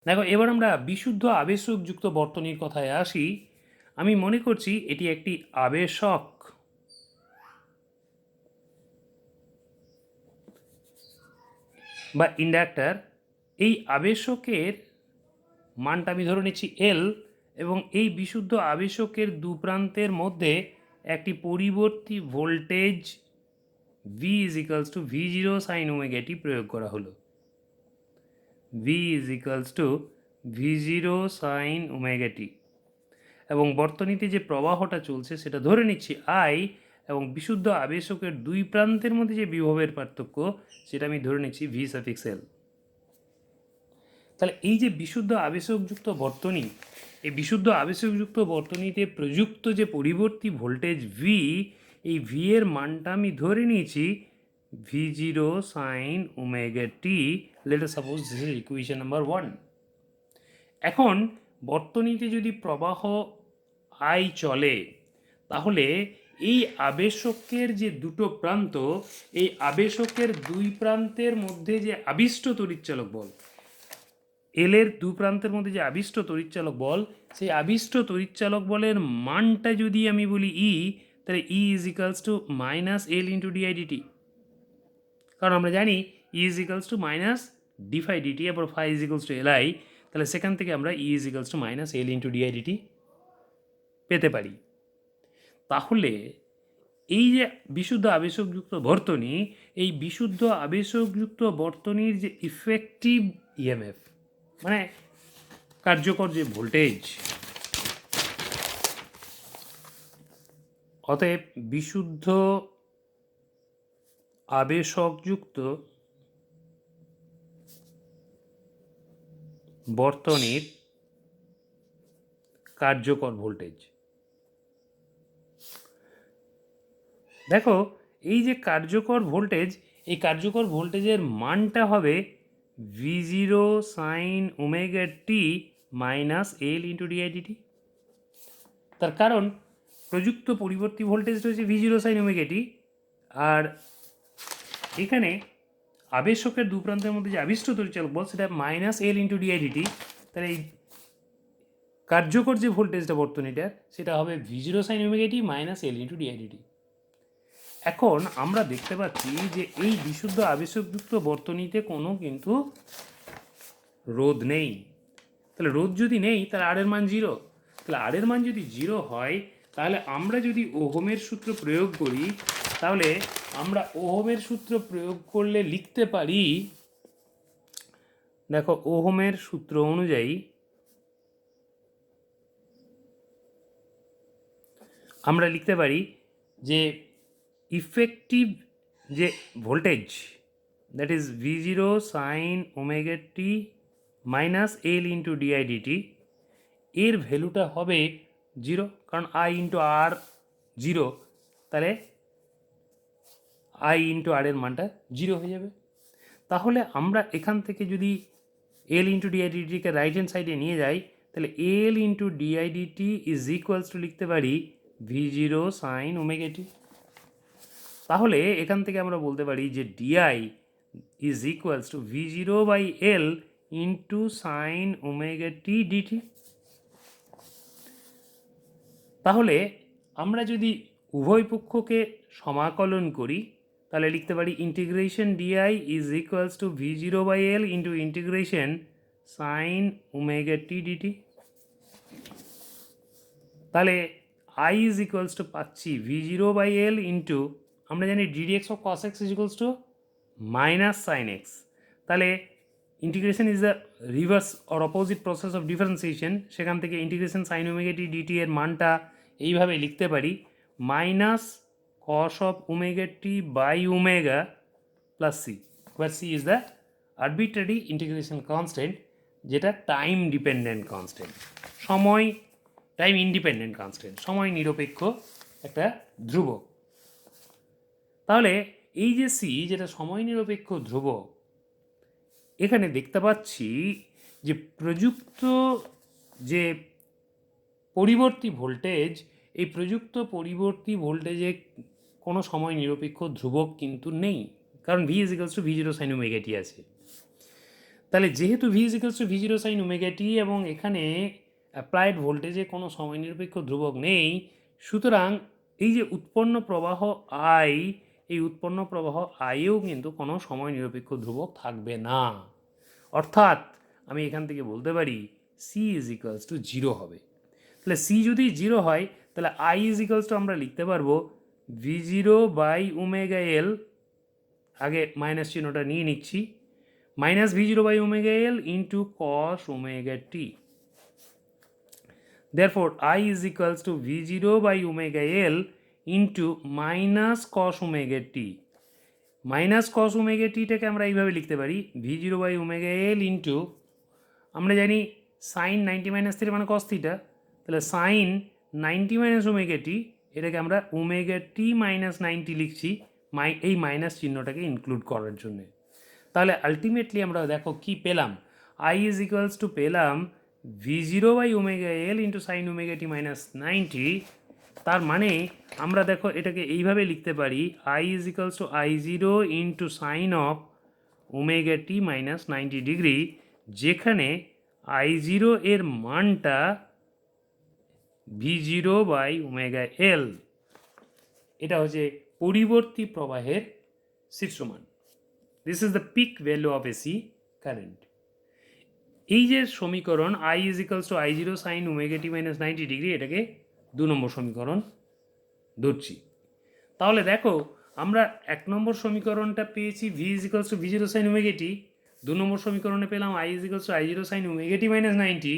দেখো, এবার আমরা বিশুদ্ধ আবেশকযুক্ত বর্তনীর কথায় আসি। আমি মনে করছি এটি একটি আবেশক বা ইন্ডাক্টর। এই আবেশকের মানটা আমি ধরে নিচ্ছি এল, এবং এই বিশুদ্ধ আবেশকের দু প্রান্তের মধ্যে একটি পরিবর্তী voltage V is equals to V zero sine omega t প্রয়োগ করা হলো। V is equals to V zero sine omega t, এবং বর্তনীতে যে প্রবাহটা চলছে সেটা ধরে নিচ্ছি আই, এবং বিশুদ্ধ আবেশকের দুই প্রান্তের মধ্যে যে বিভবের পার্থক্য সেটা আমি ধরে নিচ্ছি ভি সাফিক্স এল। তাহলে এই যে বিশুদ্ধ আবেশকযুক্ত বর্তনী, এই বিশুদ্ধ আবেশকযুক্ত বর্তনীতে প্রযুক্ত যে পরিবর্তী ভোল্টেজ ভি, এই ভি এর মানটা আমি ধরে নিয়েছি V zero sine omega T. Let us suppose this is equation number 1। এখন বর্তনীতে যদি প্রবাহ আই চলে, তাহলে এই আবেশকের যে দুটো প্রান্ত, এই আবেশকের দুই প্রান্তের মধ্যে যে আবিষ্ট তড়িৎচালক বল, এল এর দু প্রান্তের মধ্যে যে আবিষ্ট তড়িৎচালক বল, সেই আবিষ্ট তড়িৎচালক বলের মানটা যদি আমি বলি ই, তাহলে E is equals to minus L into D I D T. কারণ আমরা জানি E is equals to minus D phi D T, এরপর phi is equals to L I. তাহলে সেখান থেকে আমরা E is equals to minus L into D I D T পেতে পারি। তাহলে এই যে বিশুদ্ধ আবেশকযুক্ত বর্তনী, এই বিশুদ্ধ আবেশকযুক্ত বর্তনীর যে ইফেক্টিভ ইএমএফ, মানে কার্যকর যে ভোল্টেজ, অতএব বিশুদ্ধ আবেশকযুক্ত বর্তনীর কার্যকর ভোল্টেজ, দেখো এই যে কার্যকর ভোল্টেজ, এই কার্যকর ভোল্টেজের মানটা হবে V zero sine omega T minus L into DIDT. তার কারণ প্রযুক্ত পরিবর্তী ভোল্টেজ রয়েছে ভি জিরো সাইন ওমেগা টি, আর এখানে আবেশকের দু প্রান্তের মধ্যে যে আবিষ্ট তড়িৎচালক বল সেটা মাইনাস এল ইন্টু ডিআইডিটি। তাহলে এই কার্যকর যে ভোল্টেজটা বর্তনীটার সেটা হবে V zero sine omega T minus L into DIDT. এখন আমরা দেখতে পাচ্ছি যে এই বিশুদ্ধ আবেশকযুক্ত বর্তনীতে কোনো কিন্তু রোধ নেই। তাহলে রোধ যদি নেই তাহলে আর এর মান জিরো। তাহলে আর এর মান যদি জিরো হয়, তাহলে আমরা যদি ওহমের সূত্র প্রয়োগ করি, তাহলে আমরা ওহমের সূত্র প্রয়োগ করলে লিখতে পারি, দেখো ওহমের সূত্র অনুযায়ী আমরা লিখতে পারি যে ইফেক্টিভ যে voltage, that is V zero sine omega T minus L into D I D T, এর ভ্যালুটা হবে জিরো, কারণ আই ইন্টু আর জিরো, তাহলে আই ইন্টু আর এর মানটা জিরো হয়ে যাবে। তাহলে আমরা এখান থেকে যদি এল ইন্টু ডিআইডিটিকে রাইট হ্যান্ড সাইডে নিয়ে যাই, তাহলে L into D I D T is equals to লিখতে পারি V zero sine omega T. তাহলে এখান থেকে আমরা বলতে পারি যে D I is equals to V zero by L into sine omega T D T. তাহলে আমরা যদি উভয় পক্ষকে সমাকলন করি, তাহলে লিখতে পারি integration D I is equals to V zero by L into integration sine omega T D T. তাহলে আই ইজ ইকুয়ালস টু পাচ্ছি V zero by L into, আমরা জানি D D X of cos X is equals to minus sine X. তাহলে integration is the reverse or opposite process of differentiation, সেখান থেকে integration sine omega T D T এর মানটা এইভাবে লিখতে পারি minus cos of omega T by omega plus C, where C is the arbitrary integration constant, যেটা time dependent constant, সময় time independent constant, সময় নিরপেক্ষ একটা ধ্রুবক। তাহলে এই যে সি, যেটা সময় নিরপেক্ষ ধ্রুবক, এখানে দেখতে পাচ্ছি যে প্রযুক্ত যে পরিবর্তী ভোল্টেজ, এই প্রযুক্ত পরিবর্তী ভোল্টেজে কোনো সময় নিরপেক্ষ ধ্রুবক কিন্তু নেই, কারণ V is equals to V zero sine omega T আছে। তাহলে যেহেতু V is equals to V zero sine omega T এবং এখানে অ্যাপ্লাইড ভোল্টেজে কোনো সময় নিরপেক্ষ ধ্রুবক নেই, সুতরাং এই যে উৎপন্ন প্রবাহ আই, এই উৎপন্ন প্রবাহ আইয়েও কিন্তু কোনো সময় নিরপেক্ষ ধ্রুবক থাকবে না। অর্থাৎ আমি এখান থেকে বলতে পারি C is equals to zero হবে। তাহলে সি যদি জিরো হয় তাহলে আই ইজ ইকুয়ালস টু আমরা লিখতে পারবো V zero by omega L, আগে মাইনাস চিহ্নটা নিয়ে নিচ্ছি, minus V zero by omega L into cos omega T. Therefore, I is equals to V0 by omega L into minus cos omega t. Minus cos omega টিটাকে আমরা এইভাবে লিখতে পারি V zero by omega L into, আমরা জানি sine 90 minus theta মানে cos theta, তাহলে sine 90 minus omega T, এটাকে আমরা ওমেগা টি মাইনাস 90 লিখছি এই মাইনাস চিহ্নটাকে ইনক্লুড করার জন্যে। তাহলে আলটিমেটলি আমরা দেখো কি পেলাম, আই ইজ ইকুয়ালস টু পেলাম V zero by omega L into sine omega T minus 90। তার মানে আমরা দেখো এটাকে এইভাবে লিখতে পারি I is equals to I zero into sine of omega T minus 90 degree, যেখানে আই জিরো এর মানটা V zero by omega L, এটা হচ্ছে পরিবর্তী প্রবাহের শীর্ষমান। This is the peak value of AC current. এই যে সমীকরণ I is equals to I zero sine omega T minus 90 degree, এটাকে 2 নম্বর সমীকরণ ধরছি। তাহলে দেখো আমরা 1 নম্বর সমীকরণটা পেয়েছি V is equals to V zero sine omega T, 2 নম্বর সমীকরণে পেলাম I is equals to I zero sine omega T minus 90।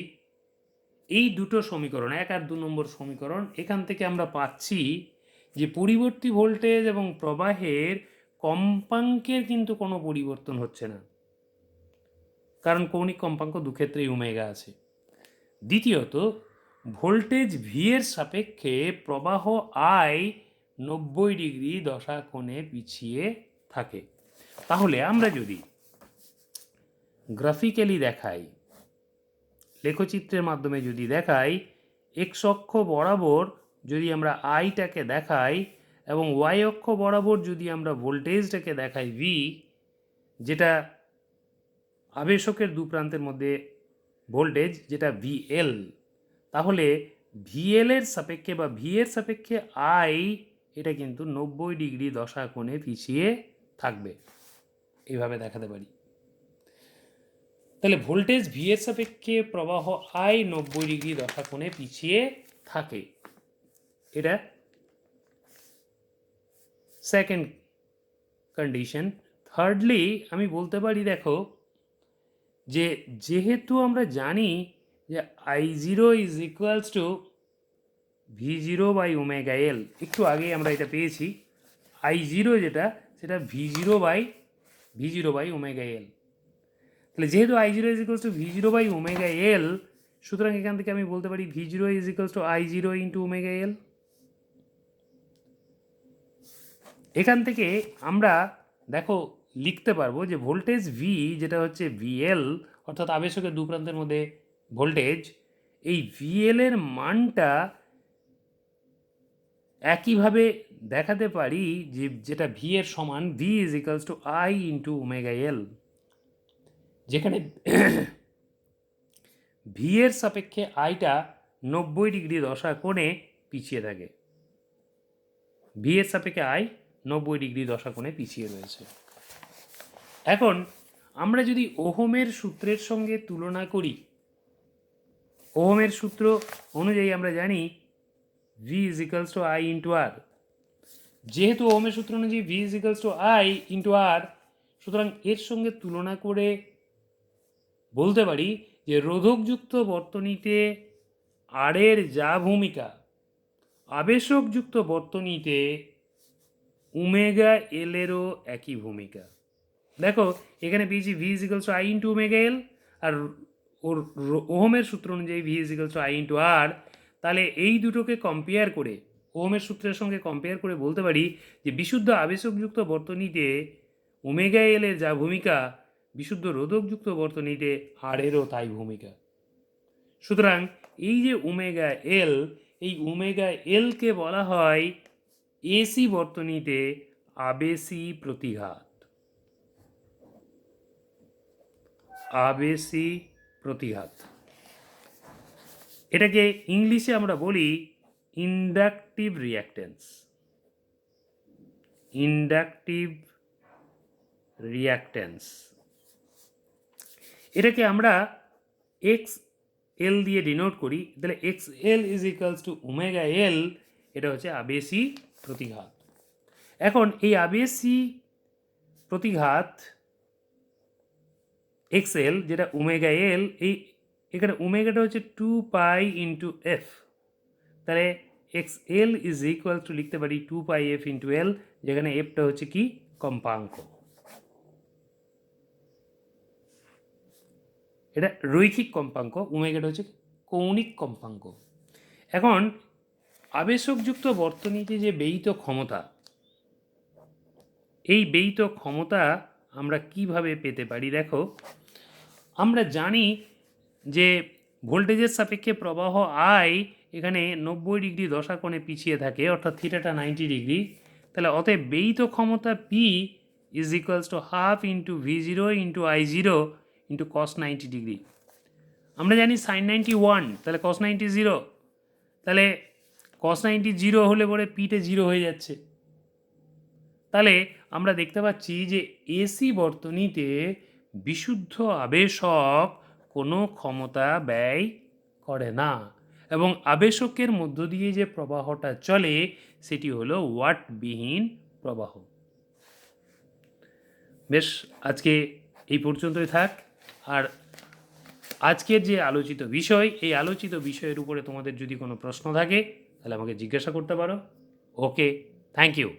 এই দুটো সমীকরণ 1 আর 2 নম্বর সমীকরণ, এখান থেকে আমরা পাচ্ছি যে পরিবর্তী ভোল্টেজ এবং প্রবাহের কম্পাঙ্কের কিন্তু কোনো পরিবর্তন হচ্ছে না, কারণ কৌণিক কম্পাঙ্ক দুক্ষেত্রেই ওমেগা আছে। দ্বিতীয়ত, ভোল্টেজ ভি এর সাপেক্ষে প্রবাহ আই 90 ডিগ্রি দশা কোণে পিছিয়ে থাকে। তাহলে আমরা যদি গ্রাফিক্যালি দেখাই, লেখচিত্রের মাধ্যমে যদি দেখাই, এক্স অক্ষ বরাবর যদি আমরা আইটাকে দেখাই এবং ওয়াই অক্ষ বরাবর যদি আমরা ভোল্টেজটাকে দেখাই ভি, যেটা আবেশকের দু প্রান্তের মধ্যে ভোল্টেজ যেটা ভিএল, তাহলে ভিএল এর সাপেক্ষে বা ভি এর সাপেক্ষে আই এটা কিন্তু 90 ডিগ্রি দশা কোণে পিছিয়ে থাকবে, এইভাবে দেখাতে পারি। তাহলে ভোল্টেজ ভি এর সাপেক্ষে প্রবাহ আই 90 ডিগ্রি দশা কোণে পিছিয়ে থাকে, এটা সেকেন্ড কন্ডিশন। থার্ডলি আমি বলতে পারি দেখো যে যেহেতু আমরা জানি যে I zero is equals to V zero by omega L, একটু আগে আমরা এটা পেয়েছি আই জিরো যেটা, সেটা V zero by omega L. তাহলে যেহেতু I zero is equals to V zero by omega L, সুতরাং এখান থেকে আমি বলতে পারি V zero is equals to I zero into omega L. এখান থেকে আমরা দেখো লিখতে পারবো যে ভোল্টেজ ভি যেটা হচ্ছে ভিএল, অর্থাৎ আবেশকের দু প্রান্তের মধ্যে ভোল্টেজ, এই ভিএল এর মানটা একইভাবে দেখাতে পারি যে যেটা ভি এর সমান V is equals to I into omega এল, যেখানে ভি এর সাপেক্ষে আইটা 90 ডিগ্রি দশা কোণে পিছিয়ে থাকে, ভি এর সাপেক্ষে আই 90 ডিগ্রি দশা কোণে পিছিয়ে রয়েছে। এখন আমরা যদি ওহমের সূত্রের সঙ্গে তুলনা করি, ওহমের সূত্র অনুযায়ী আমরা জানি V is equals to I into R. যেহেতু ওহমের সূত্র অনুযায়ী V is equals to I into R, সুতরাং এর সঙ্গে তুলনা করে বলতে পারি যে রোধকযুক্ত বর্তনীতে আর এর যা ভূমিকা, আবেশকযুক্ত বর্তনীতে ওমেগা এল এরও একই ভূমিকা। দেখো এখানে পেয়েছি V is equals to I into omega L, আর ওর ওহমের সূত্র অনুযায়ী V is equals to I into R. তাহলে এই দুটোকে কম্পেয়ার করে, ওহমের সূত্রের সঙ্গে কম্পেয়ার করে বলতে পারি যে বিশুদ্ধ আবেশকযুক্ত বর্তনীতে ওমেগা এল এর যা ভূমিকা, বিশুদ্ধ রোধকযুক্ত বর্তনীতে আর এরও তাই ভূমিকা। সুতরাং এই যে ওমেগা এল, এই ওমেগা এলকে বলা হয় এসি বর্তনীতে আবেশী প্রতিঘাত। আবেশী প্রতিঘাত। এটাকে ইংলিশে আমরা বলি ইন্ডাকটিভ রিঅ্যাকট্যান্স। ইন্ডাকটিভ রিঅ্যাকট্যান্স এটাকে আমরা এক্স এল দিয়ে ডিনোট করি। তাহলে X L is equals two omega L, এটা হচ্ছে আবেশী প্রতিঘাত। এখন এই আবেশী প্রতিঘাত এক্স এল যেটা ওমেগা এল, এই এখানে ওমেগাটা হচ্ছে 2π ইন্টু এফ। তাহলে X L is equal to লিখতে পারি 2πf ইন্টু এল, যেখানে এফটা হচ্ছে কি কম্পাঙ্ক। এটা রৈখিক কম্পাঙ্ক, ওমেগাটা হচ্ছে কৌণিক কম্পাঙ্ক। এখন আবেশকযুক্ত বর্তনীতে যে ব্যয়িত ক্ষমতা, এই ব্যয়িত ক্ষমতা আমরা কিভাবে পেতে পারি? দেখো, আমরা জানি যে ভোল্টেজের সাপেক্ষে প্রবাহ আই এখানে 90 ডিগ্রি দশাকোণে পিছিয়ে থাকে, অর্থাৎ থিটাটা 90 ডিগ্রি। তাহলে অতএব ব্যয়িত ক্ষমতা P is equals to half into V0 into I0 into cos 90 degree. আমরা জানি সাইন 90 1, তাহলে কস 90 0। তাহলে কস 90 0 হলে পরে পিটে 0 হয়ে যাচ্ছে। তাহলে আমরা দেখতে পাচ্ছি যে এসি বর্তনীতে বিশুদ্ধ আবেশক কোনো ক্ষমতা ব্যয় করে না, এবং আবেশকের মধ্য দিয়ে যে প্রবাহটা চলে সেটি হলো ওয়াটবিহীন প্রবাহ। বেশ, আজকে এই পর্যন্তই থাক। আর আজকের যে আলোচিত বিষয়, এই আলোচিত বিষয়ের উপরে তোমাদের যদি কোনো প্রশ্ন থাকে তাহলে আমাকে জিজ্ঞাসা করতে পারো। ওকে, থ্যাংক ইউ।